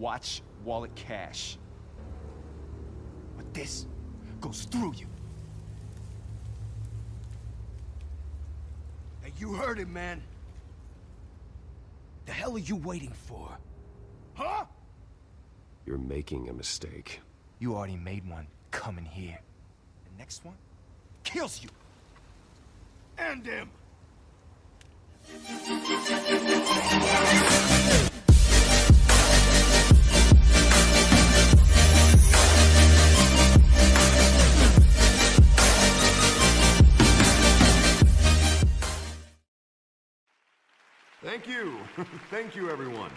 watch, wallet, cash. But this goes through you. Hey, you heard it, man. The hell are you waiting for? Huh? You're making a mistake. You already made one coming here. The next one kills you. End him! Thank you. Thank you, everyone.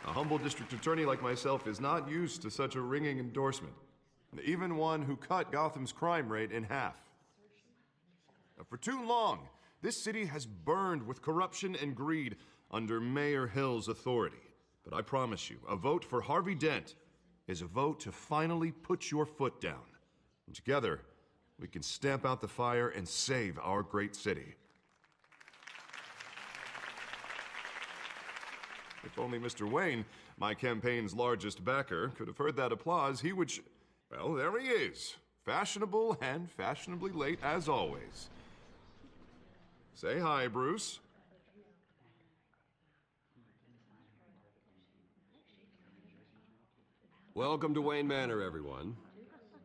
A humble district attorney like myself is not used to such a ringing endorsement. Even one who cut Gotham's crime rate in half. For too long, this city has burned with corruption and greed under Mayor Hill's authority. But I promise you, a vote for Harvey Dent is a vote to finally put your foot down. And together, we can stamp out the fire and save our great city. If only Mr. Wayne, my campaign's largest backer, could have heard that applause, he would well, there he is. Fashionable and fashionably late as always. Say hi, Bruce. Welcome to Wayne Manor, everyone.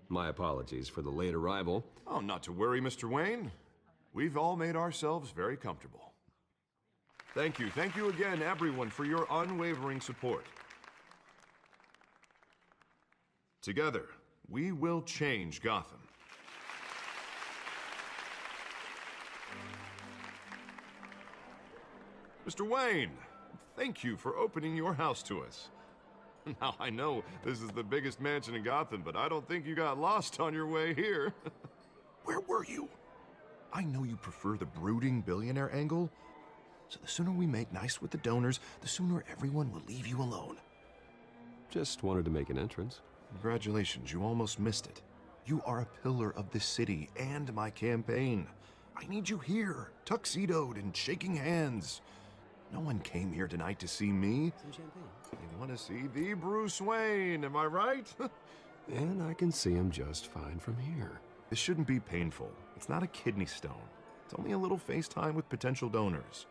My apologies for the late arrival. Oh, not to worry, Mr. Wayne. We've all made ourselves very comfortable. Thank you again, everyone, for your unwavering support. Together, we will change Gotham. Mr. Wayne, thank you for opening your house to us. Now, I know this is the biggest mansion in Gotham, but I don't think you got lost on your way here. Where were you? I know you prefer the brooding billionaire angle, so the sooner we make nice with the donors, the sooner everyone will leave you alone. Just wanted to make an entrance. Congratulations, you almost missed it. You are a pillar of this city and my campaign. I need you here, tuxedoed and shaking hands. No one came here tonight to see me. Some champagne. They want to see the Bruce Wayne, am I right? And I can see him just fine from here. This shouldn't be painful. It's not a kidney stone. It's only a little FaceTime with potential donors.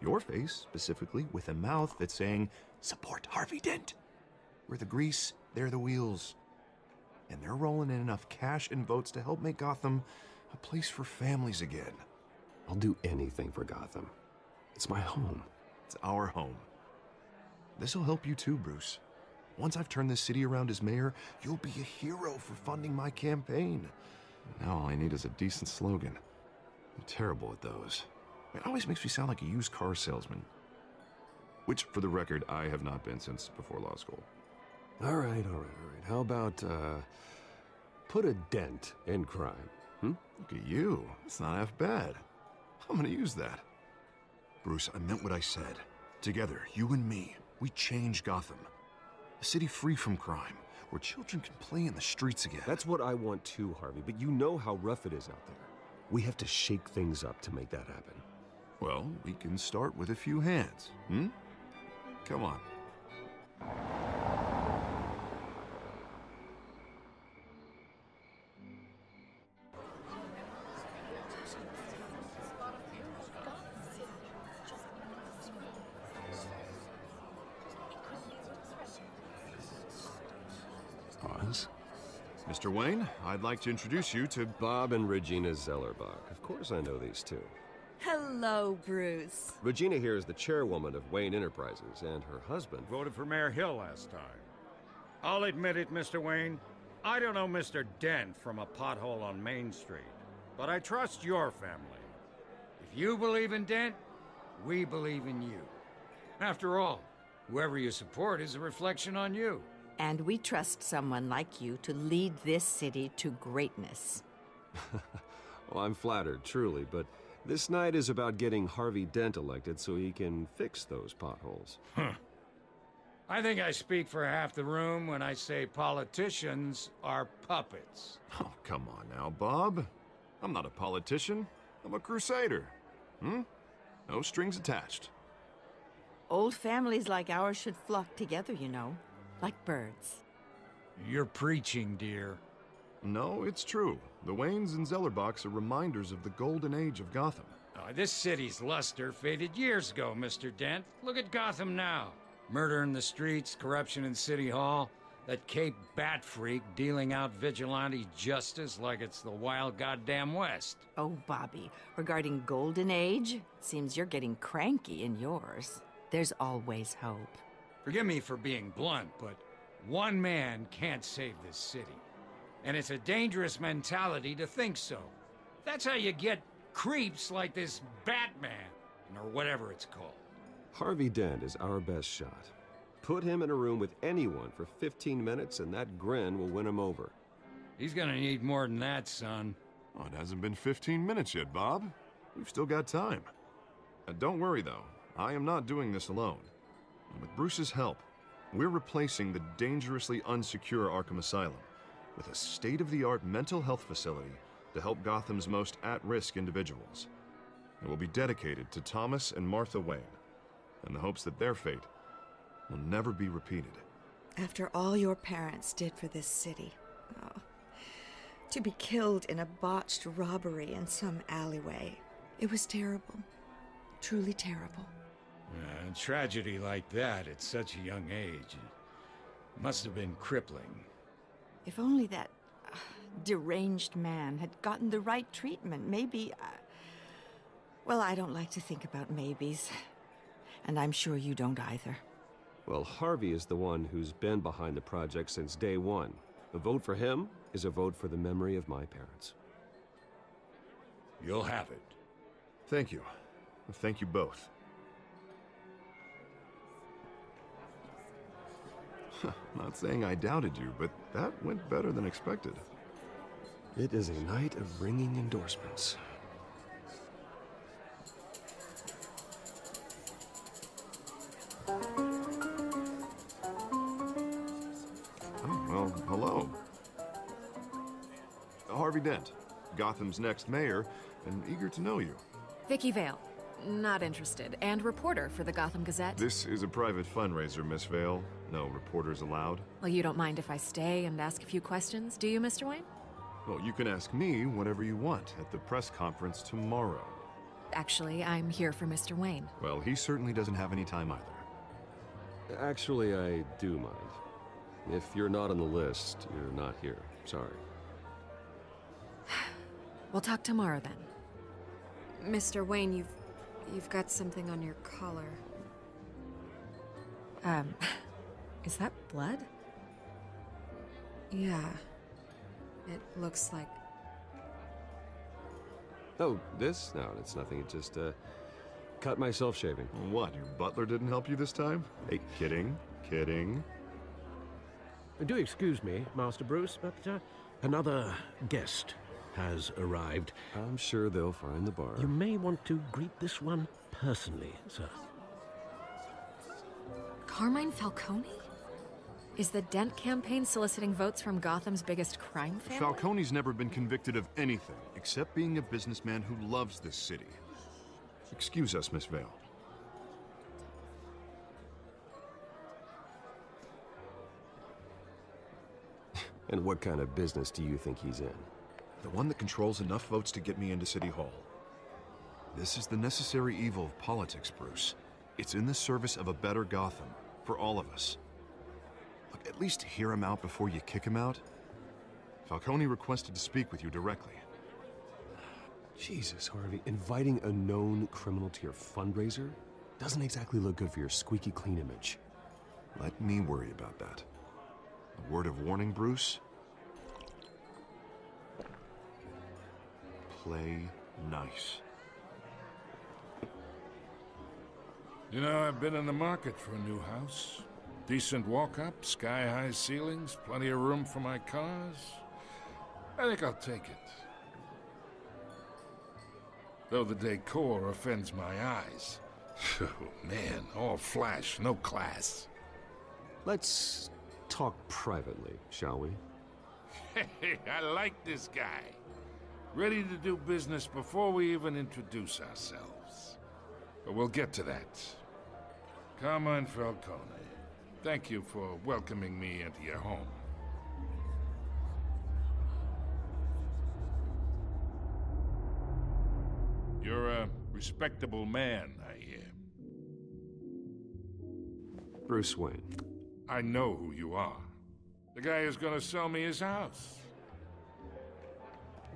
Your face, specifically, with a mouth that's saying, support Harvey Dent. We're the grease, they're the wheels. And they're rolling in enough cash and votes to help make Gotham a place for families again. I'll do anything for Gotham. It's my home. It's our home. This'll help you too, Bruce. Once I've turned this city around as mayor, you'll be a hero for funding my campaign. Now all I need is a decent slogan. I'm terrible at those. It always makes me sound like a used car salesman. Which, for the record, I have not been since before law school. All right. How about, put a dent in crime, Look at you. It's not half bad. I'm gonna use that. Bruce, I meant what I said. Together, you and me, we change Gotham. A city free from crime, where children can play in the streets again. That's what I want too, Harvey, but you know how rough it is out there. We have to shake things up to make that happen. Well, we can start with a few hands, Come on. Pause. Mr. Wayne, I'd like to introduce you to Bob and Regina Zellerbach. Of course I know these two. Hello, Bruce. Regina here is the chairwoman of Wayne Enterprises, and her husband... Voted for Mayor Hill last time. I'll admit it, Mr. Wayne. I don't know Mr. Dent from a pothole on Main Street, but I trust your family. If you believe in Dent, we believe in you. After all, whoever you support is a reflection on you. And we trust someone like you to lead this city to greatness. Well, I'm flattered, truly, but this night is about getting Harvey Dent elected so he can fix those potholes. I think I speak for half the room when I say politicians are puppets. Oh, come on now, Bob. I'm not a politician. I'm a crusader. No strings attached. Old families like ours should flock together, you know. like birds. You're preaching, dear. No, it's true. The Waynes and Zellerbachs are reminders of the golden age of Gotham. This city's luster faded years ago, Mr. Dent. Look at Gotham now. Murder in the streets, corruption in City Hall, that Cape Bat freak dealing out vigilante justice like it's the wild goddamn West. Oh, Bobby, regarding Golden Age, seems you're getting cranky in yours. There's always hope. Forgive me for being blunt, but one man can't save this city. And it's a dangerous mentality to think so. That's how you get creeps like this Batman, or whatever it's called. Harvey Dent is our best shot. Put him in a room with anyone for 15 minutes and that grin will win him over. He's gonna need more than that, son. Oh, it hasn't been 15 minutes yet, Bob. We've still got time. Don't worry, though. I am not doing this alone. With Bruce's help, we're replacing the dangerously unsecure Arkham Asylum with a state-of-the-art mental health facility to help Gotham's most at-risk individuals. It will be dedicated to Thomas and Martha Wayne, in the hopes that their fate will never be repeated. After all your parents did for this city, oh, to be killed in a botched robbery in some alleyway, it was terrible. Truly terrible. A tragedy like that at such a young age must have been crippling. If only that deranged man had gotten the right treatment, maybe... well, I don't like to think about maybes. And I'm sure you don't either. Well, Harvey is the one who's been behind the project since day one. A vote for him is a vote for the memory of my parents. You'll have it. Thank you. Thank you both. Not saying I doubted you, but that went better than expected. It is a night of ringing endorsements. Oh, well, hello. Harvey Dent, Gotham's next mayor, and eager to know you. Vicky Vale. Not interested. And reporter for the Gotham Gazette. This is a private fundraiser, Miss Vale. No reporters allowed. Well, you don't mind if I stay and ask a few questions, do you, Mr. Wayne? Well, you can ask me whatever you want at the press conference tomorrow. Actually, I'm here for Mr. Wayne. Well, he certainly doesn't have any time either. Actually, I do mind. If you're not on the list, you're not here. Sorry. We'll talk tomorrow then. Mr. Wayne, you've got something on your collar. Is that blood? Yeah. It looks like... Oh, this? No, it's nothing. It just, cut myself shaving. What, your butler didn't help you this time? Hey, kidding. Kidding. Do excuse me, Master Bruce, but another guest has arrived. I'm sure they'll find the bar. You may want to greet this one personally, sir. Carmine Falcone? Is the Dent campaign soliciting votes from Gotham's biggest crime family? Falcone's never been convicted of anything except being a businessman who loves this city. Excuse us, Miss Vale. And what kind of business do you think he's in? The one that controls enough votes to get me into City Hall. This is the necessary evil of politics, Bruce. It's in the service of a better Gotham, for all of us. Look, at least hear him out before you kick him out. Falcone requested to speak with you directly. Jesus, Harvey, inviting a known criminal to your fundraiser doesn't exactly look good for your squeaky clean image. Let me worry about that. A word of warning, Bruce? Play nice. You know, I've been in the market for a new house. Decent walk-up, sky-high ceilings, plenty of room for my cars. I think I'll take it. Though the decor offends my eyes. Oh, man, all flash, no class. Let's talk privately, shall we? Hey, I like this guy. Ready to do business before we even introduce ourselves. But we'll get to that. Carmine Falcone. Thank you for welcoming me into your home. You're a respectable man, I hear. Bruce Wayne. I know who you are. The guy who's gonna sell me his house.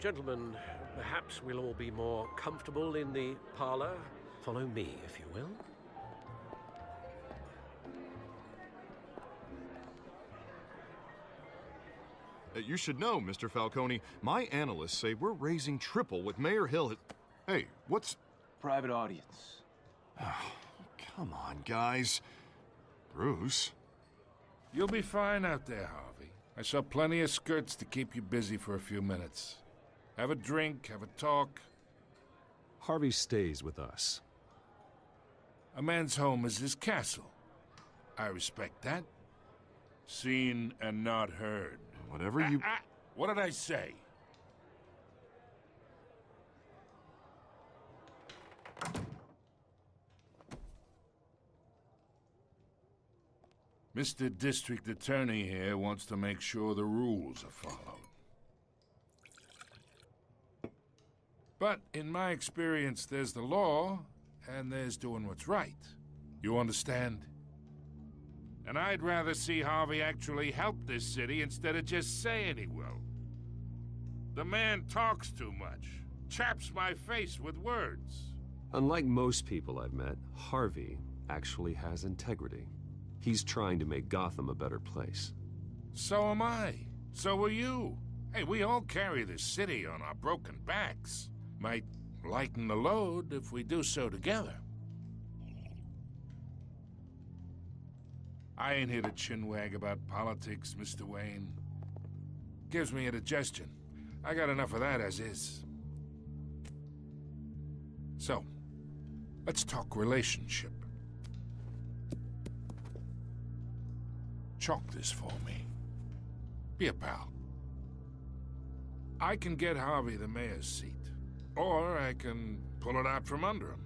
Gentlemen, perhaps we'll all be more comfortable in the parlor. Follow me, if you will. You should know, Mr. Falcone, my analysts say we're raising triple what Mayor Hill had... Hey, what's... Private audience. Come on, guys. Bruce? You'll be fine out there, Harvey. I saw plenty of skirts to keep you busy for a few minutes. Have a drink, have a talk. Harvey stays with us. A man's home is his castle. I respect that. Seen and not heard. Whatever you... What did I say? Mr. District Attorney here wants to make sure the rules are followed. But in my experience, there's the law, and there's doing what's right. You understand? And I'd rather see Harvey actually help this city instead of just saying he will. The man talks too much, chaps my face with words. Unlike most people I've met, Harvey actually has integrity. He's trying to make Gotham a better place. So am I. So are you. Hey, we all carry this city on our broken backs. Might lighten the load if we do so together. I ain't here to chinwag about politics, Mr. Wayne. Gives me indigestion. I got enough of that as is. So, let's talk relationship. Chalk this for me. Be a pal. I can get Harvey the mayor's seat, or I can pull it out from under him.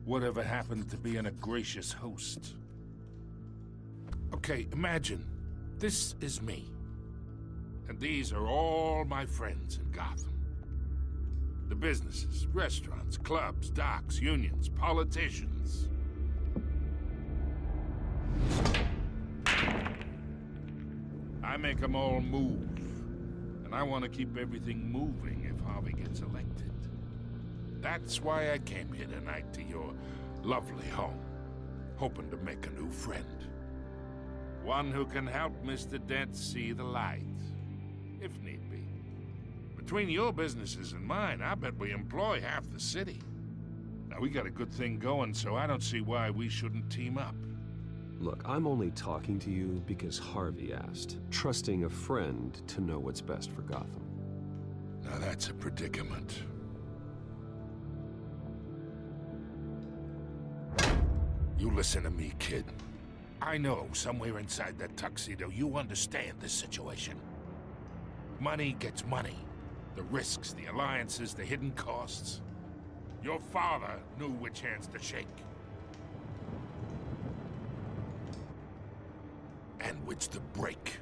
Whatever happened to being a gracious host? Okay, imagine, this is me. And these are all my friends in Gotham. The businesses, restaurants, clubs, docks, unions, politicians. I make them all move. And I want to keep everything moving if Harvey gets elected. That's why I came here tonight to your lovely home, hoping to make a new friend. One who can help Mr. Dent see the light, if need be. Between your businesses and mine, I bet we employ half the city. Now, we got a good thing going, so I don't see why we shouldn't team up. Look, I'm only talking to you because Harvey asked, trusting a friend to know what's best for Gotham. Now that's a predicament. You listen to me, kid. I know somewhere inside that tuxedo you understand this situation. Money gets money. The risks, the alliances, the hidden costs. Your father knew which hands to shake. And which to break.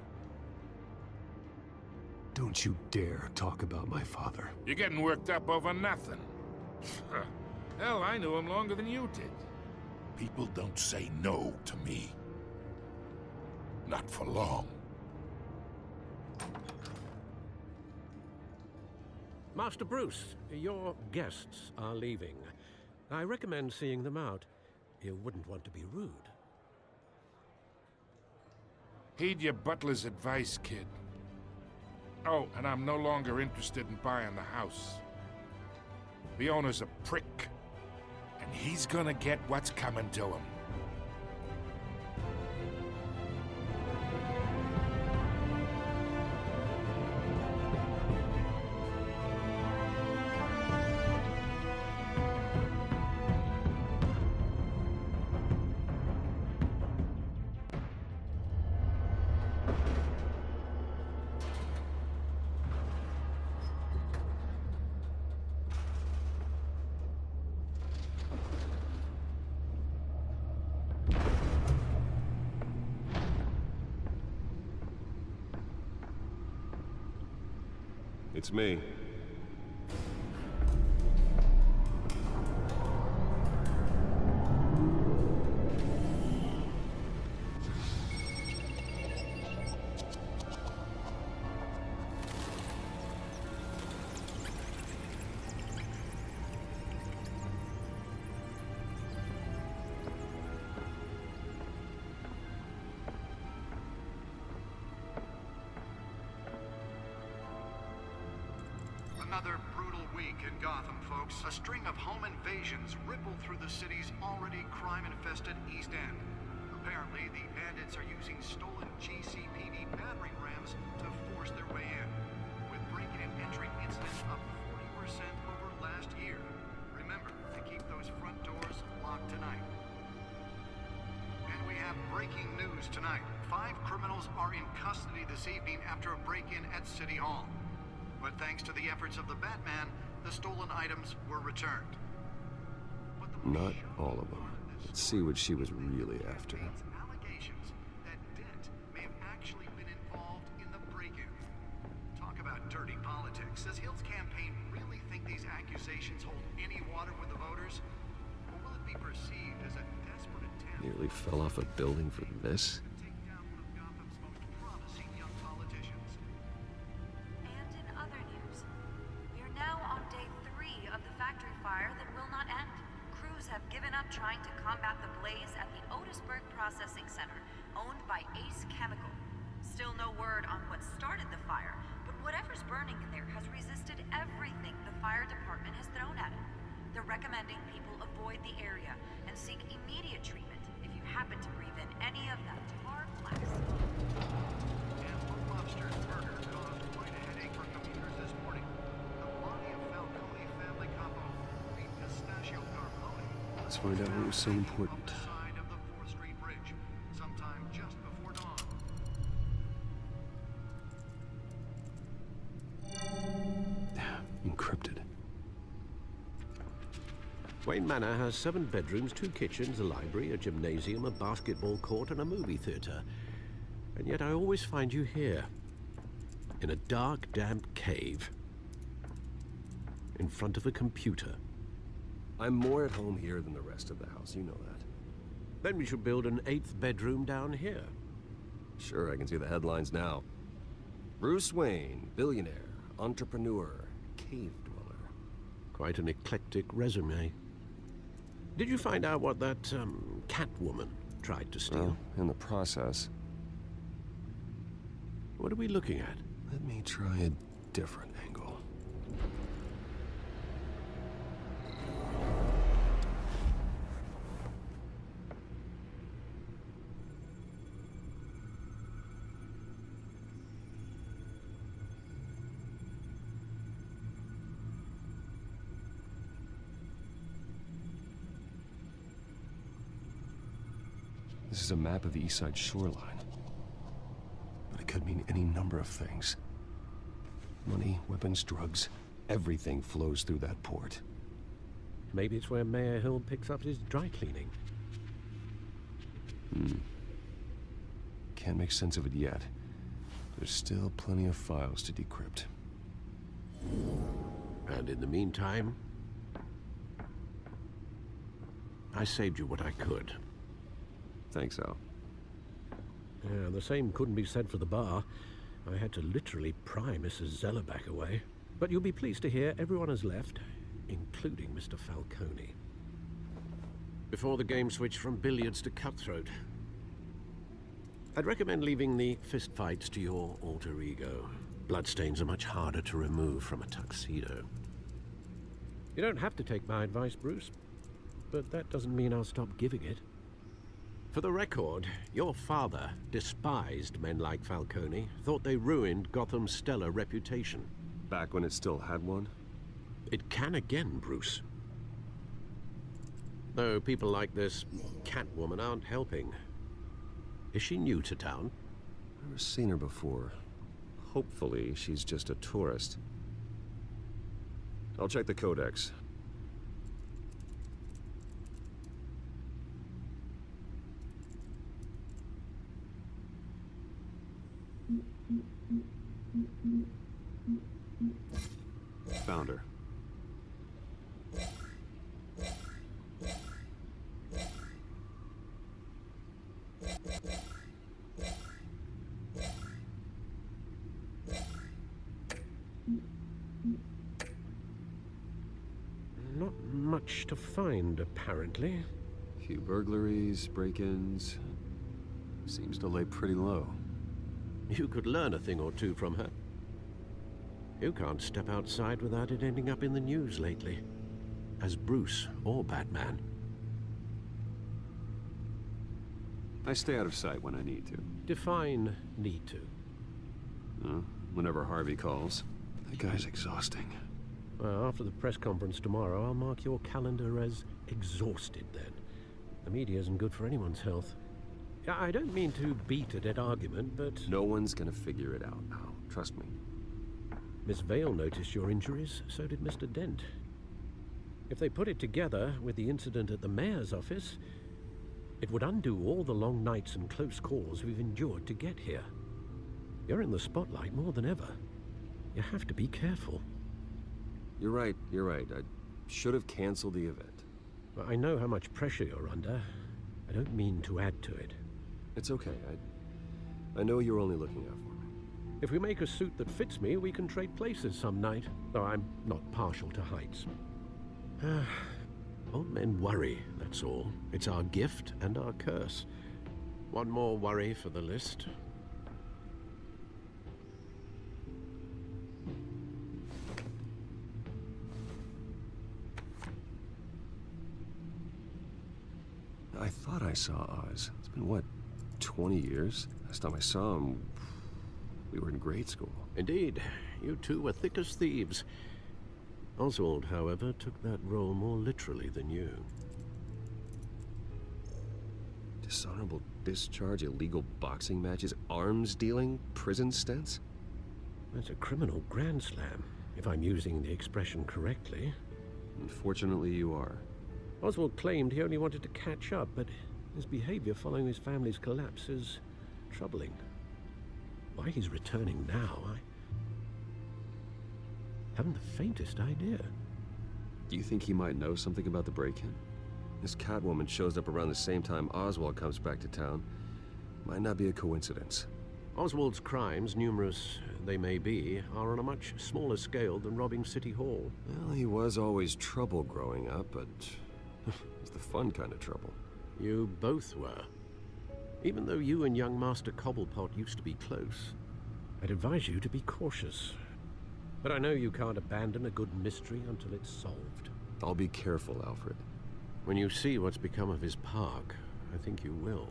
Don't you dare talk about my father. You're getting worked up over nothing. Hell, I knew him longer than you did. People don't say no to me. Not for long. Master Bruce, your guests are leaving. I recommend seeing them out. You wouldn't want to be rude. Heed your butler's advice, kid. Oh, and I'm no longer interested in buying the house. The owner's a prick. And he's gonna get what's coming to him. It's me. Another brutal week in Gotham, folks. A string of home invasions ripple through the city's already crime-infested East End. Apparently, the bandits are using stolen GCPD battering rams to force their way in, with break-in and entry incidents up 40% over last year. Remember to keep those front doors locked tonight. And we have breaking news tonight. 5 criminals are in custody this evening after a break-in at City Hall. But thanks to the efforts of the Batman, the stolen items were returned. Not all of them. Let's see what she was really after. Allegations that Dent may have actually been involved in the break-in. Talk about dirty politics. Does Hill's campaign really think these accusations hold any water with the voters? Or will it be perceived as a desperate attempt? Nearly fell off a building for this? Trying to combat the blaze at the Otisburg Processing Center, owned by Ace Chemical. Still no word on what started the fire, but whatever's burning in there has resisted everything the fire department has thrown at it. They're recommending people avoid the area and seek immediate treatment if you happen to breathe in any of that tar blast. And Blue Lobster's murder caused quite a headache for commuters this morning. The body of Falcone family capo, the Pistachio Carbone. Let's find out what was so important. Side of the 4th Street Bridge, sometime just before dawn. Encrypted. Wayne Manor has 7 bedrooms, 2 kitchens, a library, a gymnasium, a basketball court, and a movie theater. And yet I always find you here, in a dark, damp cave, in front of a computer. I'm more at home here than the rest of the house, you know that. Then we should build an 8th bedroom down here. Sure, I can see the headlines now. Bruce Wayne, billionaire, entrepreneur, cave dweller. Quite an eclectic resume. Did you find out what that, Catwoman tried to steal? Well, in the process. What are we looking at? Let me try a different angle. This is a map of the East Side shoreline. But it could mean any number of things. Money, weapons, drugs, everything flows through that port. Maybe it's where Mayor Hill picks up his dry cleaning. Can't make sense of it yet. There's still plenty of files to decrypt. And in the meantime, I saved you what I could. Thanks, Al. Yeah, the same couldn't be said for the bar. I had to literally pry Mrs. Zellerback away. But you'll be pleased to hear everyone has left, including Mr. Falcone. Before the game switched from billiards to cutthroat. I'd recommend leaving the fistfights to your alter ego. Bloodstains are much harder to remove from a tuxedo. You don't have to take my advice, Bruce, but that doesn't mean I'll stop giving it. For the record, your father despised men like Falcone, thought they ruined Gotham's stellar reputation. Back when it still had one? It can again, Bruce. Though people like this Catwoman aren't helping. Is she new to town? Never seen her before. Hopefully, she's just a tourist. I'll check the codex. Found her. Not much to find, apparently. Few burglaries, break-ins. Seems to lay pretty low. You could learn a thing or two from her. You can't step outside without it ending up in the news lately. As Bruce or Batman. I stay out of sight when I need to. Define need to. Whenever Harvey calls. That guy's exhausting. Well, after the press conference tomorrow, I'll mark your calendar as exhausted then. The media isn't good for anyone's health. I don't mean to beat a dead argument, but... No one's gonna figure it out now. Trust me. Miss Vale noticed your injuries, so did Mr. Dent. If they put it together with the incident at the mayor's office, it would undo all the long nights and close calls we've endured to get here. You're in the spotlight more than ever. You have to be careful. You're right. I should have canceled the event. I know how much pressure you're under. I don't mean to add to it. It's okay. I know you're only looking out for me. If we make a suit that fits me, we can trade places some night. Though I'm not partial to heights. Old men worry, that's all. It's our gift and our curse. One more worry for the list. I thought I saw Oz. It's been, what, 20 years? Last time I saw him, we were in grade school. Indeed. You two were thick as thieves. Oswald, however, took that role more literally than you. Dishonorable discharge, illegal boxing matches, arms dealing, prison stints? That's a criminal grand slam, if I'm using the expression correctly. Unfortunately, you are. Oswald claimed he only wanted to catch up, but his behavior following his family's collapse is troubling. Why he's returning now, I haven't the faintest idea. Do you think he might know something about the break-in? This Catwoman shows up around the same time Oswald comes back to town. Might not be a coincidence. Oswald's crimes, numerous they may be, are on a much smaller scale than robbing City Hall. Well, he was always trouble growing up, but it's the fun kind of trouble. You both were. Even though you and young Master Cobblepot used to be close, I'd advise you to be cautious. But I know you can't abandon a good mystery until it's solved. I'll be careful, Alfred. When you see what's become of his park, I think you will.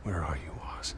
Where are you, Oz?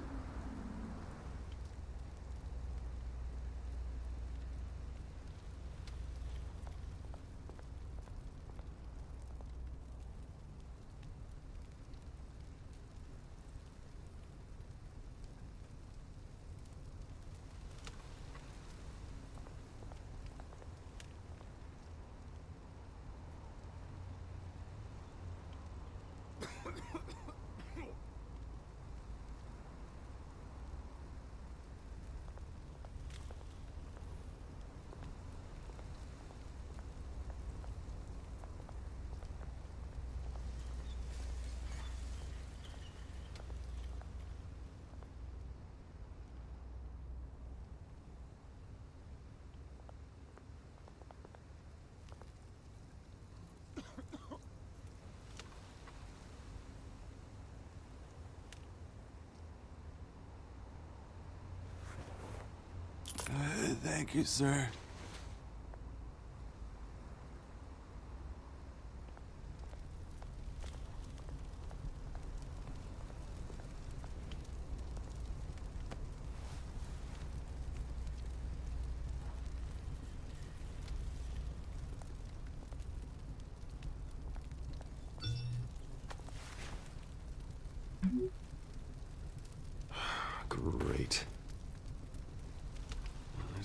Thank you, sir.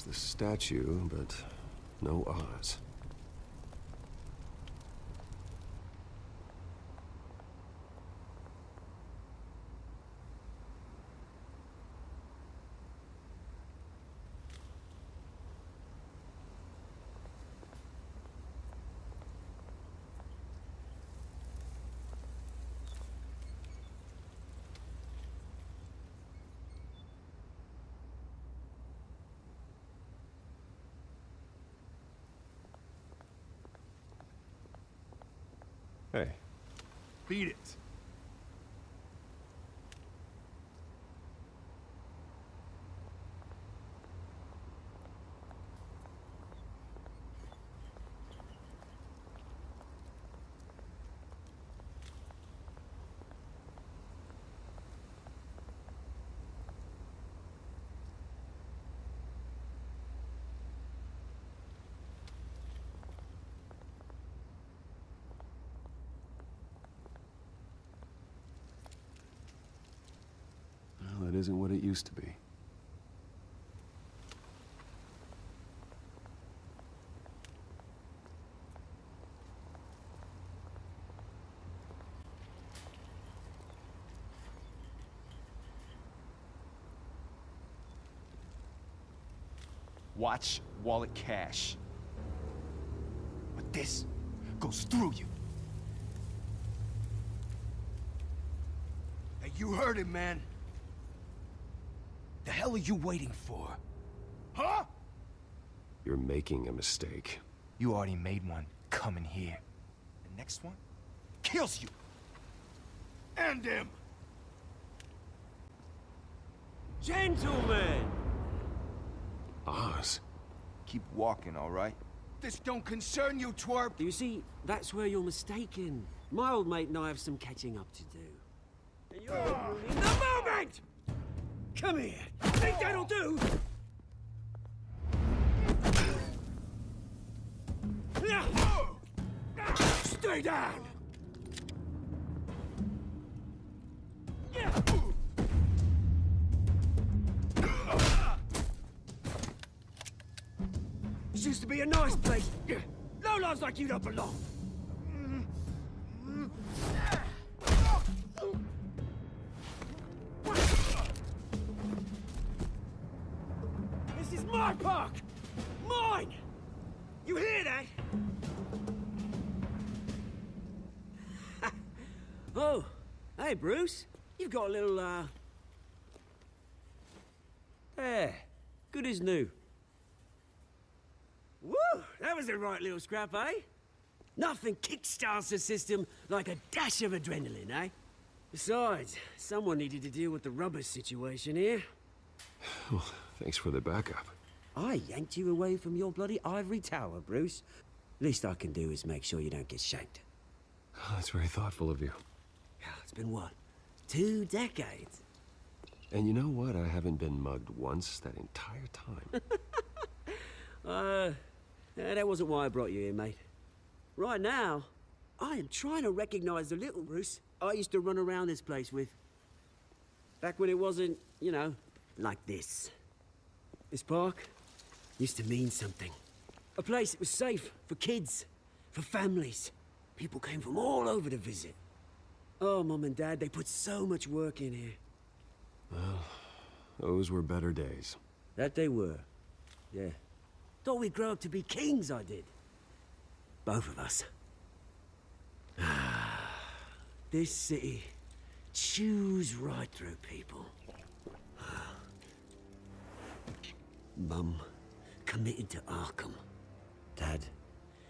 the statue, but no Oz. Hey. Beat it. Well, it isn't what it used to be. Watch wallet cash. But this goes through you. Hey, you heard it, man. The hell are you waiting for? Huh? You're making a mistake. You already made one coming here. The next one kills you. And him. Gentlemen! Oz? Keep walking, all right? This don't concern you, twerp. You see, that's where you're mistaken. My old mate and I have some catching up to do. And you're ruining the moment! Come here. Think that'll do? Stay down! This used to be a nice place. No lives like you don't belong. This is my park! Mine! You hear that? Oh, hey, Bruce. You've got a little, There. Good as new. Woo! That was a right little scrap, eh? Nothing kickstarts the system like a dash of adrenaline, eh? Besides, someone needed to deal with the rubber situation here. Well, thanks for the backup. I yanked you away from your bloody ivory tower, Bruce. Least I can do is make sure you don't get shanked. Oh, that's very thoughtful of you. It's been what? 2 decades? And you know what? I haven't been mugged once that entire time. That wasn't why I brought you here, mate. Right now, I am trying to recognize the little Bruce I used to run around this place with. Back when it wasn't, you know, like this. This park used to mean something. A place that was safe for kids, for families. People came from all over to visit. Oh, Mum and Dad, they put so much work in here. Well, those were better days. That they were. Yeah. Thought we'd grow up to be kings, I did. Both of us. This city chews right through people. Mum committed to Arkham. Dad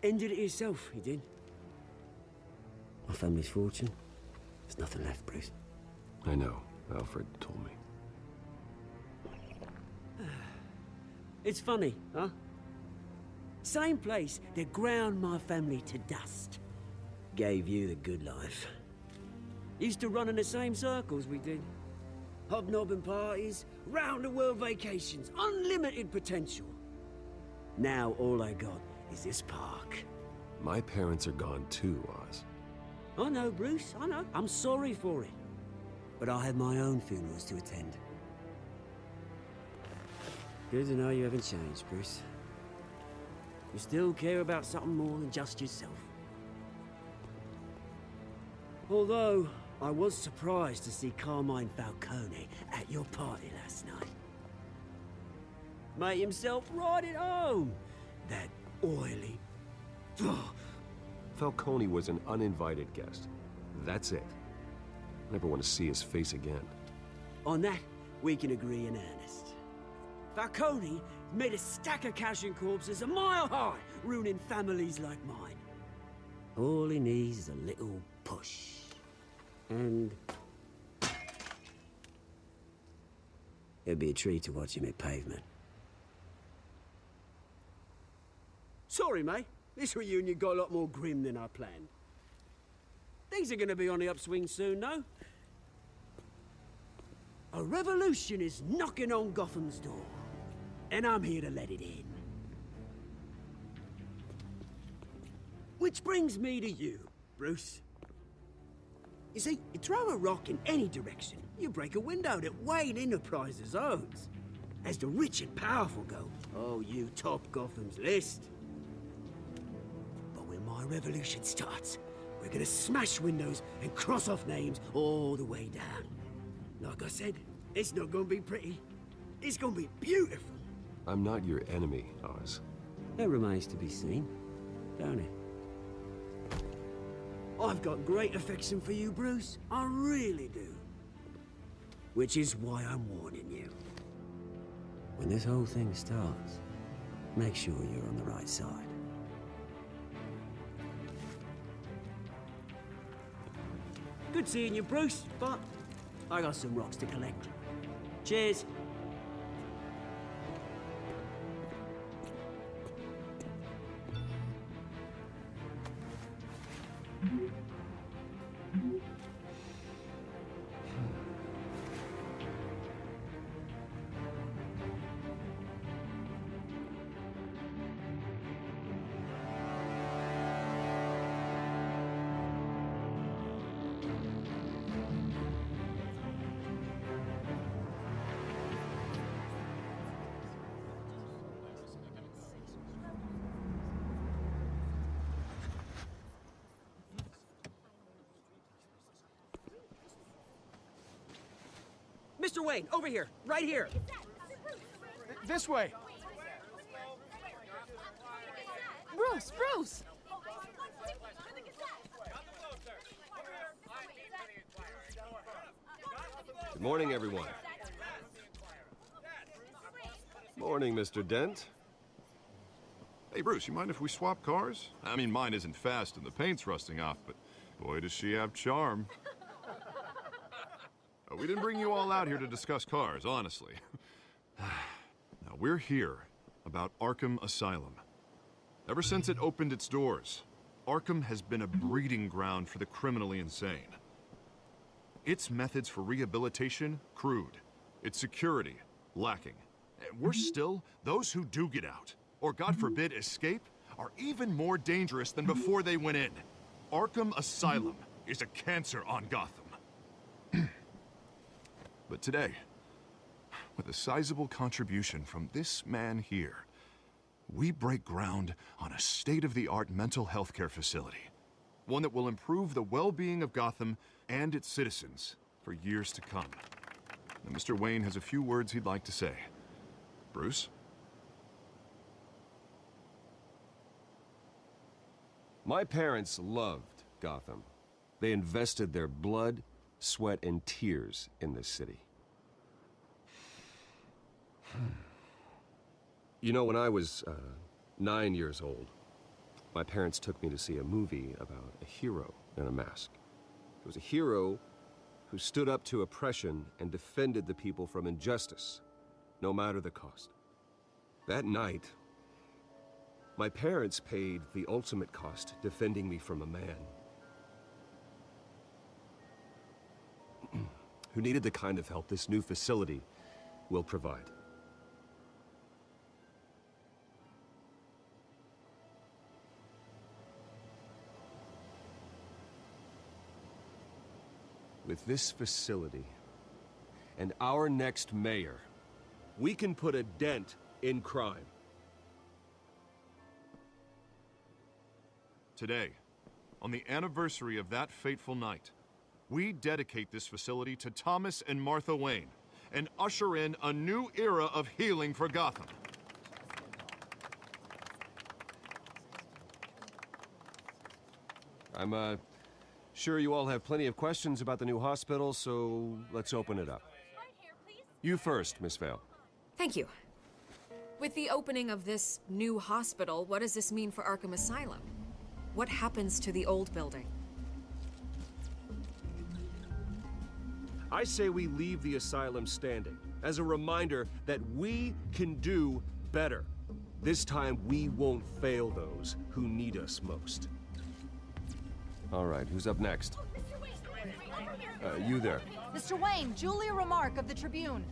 ended it himself, he did. My family's fortune, there's nothing left, Bruce. I know. Alfred told me. It's funny, huh? Same place that ground my family to dust. Gave you the good life. Used to run in the same circles we did. Hobnobbing parties, round-the-world vacations, unlimited potential. Now all I got is this park. My parents are gone too, Oz. I know, Bruce, I know. I'm sorry for it. But I have my own funerals to attend. Good to know you haven't changed, Bruce. You still care about something more than just yourself. Although, I was surprised to see Carmine Falcone at your party last night. Made himself right at home. That oily... Falcone was an uninvited guest. That's it. Never want to see his face again. On that, we can agree in earnest. Falcone made a stack of cashing corpses a mile high, ruining families like mine. All he needs is a little push. And... it'd be a treat to watch him hit pavement. Sorry, mate. This reunion got a lot more grim than I planned. Things are gonna be on the upswing soon, no? A revolution is knocking on Gotham's door, and I'm here to let it in. Which brings me to you, Bruce. You see, you throw a rock in any direction, you break a window that Wayne Enterprises owns. As the rich and powerful go, oh, you top Gotham's list. But when my revolution starts, we're gonna smash windows and cross off names all the way down. Like I said, it's not gonna be pretty. It's gonna be beautiful. I'm not your enemy, Oz. That remains to be seen, don't it? I've got great affection for you, Bruce. I really do. Which is why I'm warning you. When this whole thing starts, make sure you're on the right side. Good seeing you, Bruce, but I got some rocks to collect. Cheers. Mr. Wayne, over here, right here. This way. Bruce, Bruce! Good morning, everyone. Morning, Mr. Dent. Hey, Bruce, you mind if we swap cars? I mean, mine isn't fast and the paint's rusting off, but boy, does she have charm. We didn't bring you all out here to discuss cars, honestly. Now, we're here about Arkham Asylum. Ever since it opened its doors, Arkham has been a breeding ground for the criminally insane. Its methods for rehabilitation, crude. Its security, lacking. And worse still, those who do get out, or God forbid, escape, are even more dangerous than before they went in. Arkham Asylum is a cancer on Gotham. But today, with a sizable contribution from this man here, we break ground on a state-of-the-art mental health care facility. One that will improve the well-being of Gotham and its citizens for years to come. Now, Mr. Wayne has a few words he'd like to say. Bruce? My parents loved Gotham. They invested their blood, sweat, and tears in this city. You know, when I was 9 years old, my parents took me to see a movie about a hero in a mask. It was a hero who stood up to oppression and defended the people from injustice, no matter the cost. That night, my parents paid the ultimate cost defending me from a man who needed the kind of help this new facility will provide. With this facility and our next mayor, we can put a dent in crime. Today, on the anniversary of that fateful night, we dedicate this facility to Thomas and Martha Wayne and usher in a new era of healing for Gotham. I'm, sure you all have plenty of questions about the new hospital, so let's open it up. You first, Miss Vale. Thank you. With the opening of this new hospital, what does this mean for Arkham Asylum? What happens to the old building? I say we leave the asylum standing, as a reminder that we can do better. This time, we won't fail those who need us most. All right, who's up next? You there. Mr. Wayne, Julia Remark of the Tribune.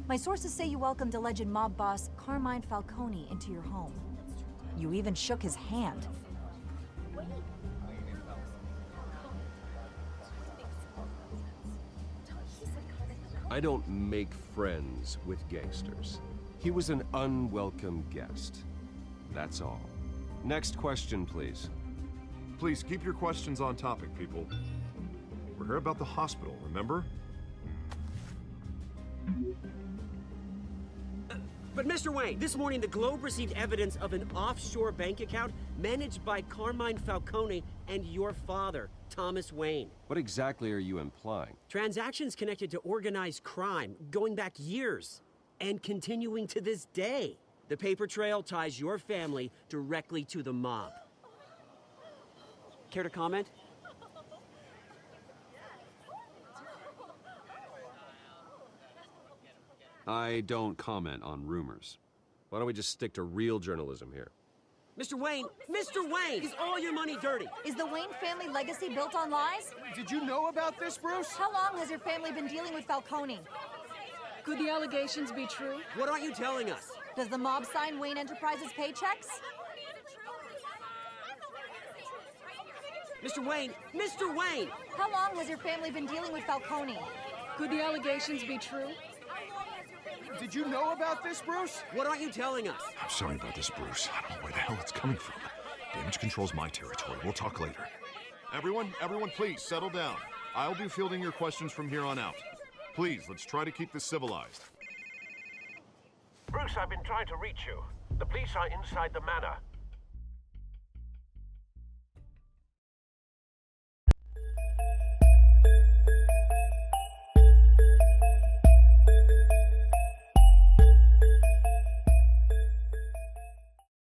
My sources say you welcomed alleged mob boss Carmine Falcone into your home. You even shook his hand. I don't make friends with gangsters. He was an unwelcome guest. That's all. Next question, please. Please keep your questions on topic, people. We're here about the hospital, remember? But Mr. Wayne, this morning the Globe received evidence of an offshore bank account managed by Carmine Falcone and your father, Thomas Wayne. What exactly are you implying? Transactions connected to organized crime, going back years, and continuing to this day. The paper trail ties your family directly to the mob. Care to comment? I don't comment on rumors. Why don't we just stick to real journalism here? Mr. Wayne! Mr. Wayne! Is all your money dirty? Is the Wayne family legacy built on lies? Did you know about this, Bruce? How long has your family been dealing with Falcone? Could the allegations be true? What aren't you telling us? Does the mob sign Wayne Enterprises paychecks? Mr. Wayne! Mr. Wayne! How long has your family been dealing with Falcone? Could the allegations be true? Did you know about this, Bruce? What aren't you telling us? I'm sorry about this, Bruce. I don't know where the hell it's coming from. Damage control's my territory. We'll talk later. Everyone, please, settle down. I'll be fielding your questions from here on out. Please, let's try to keep this civilized. Bruce, I've been trying to reach you. The police are inside the manor.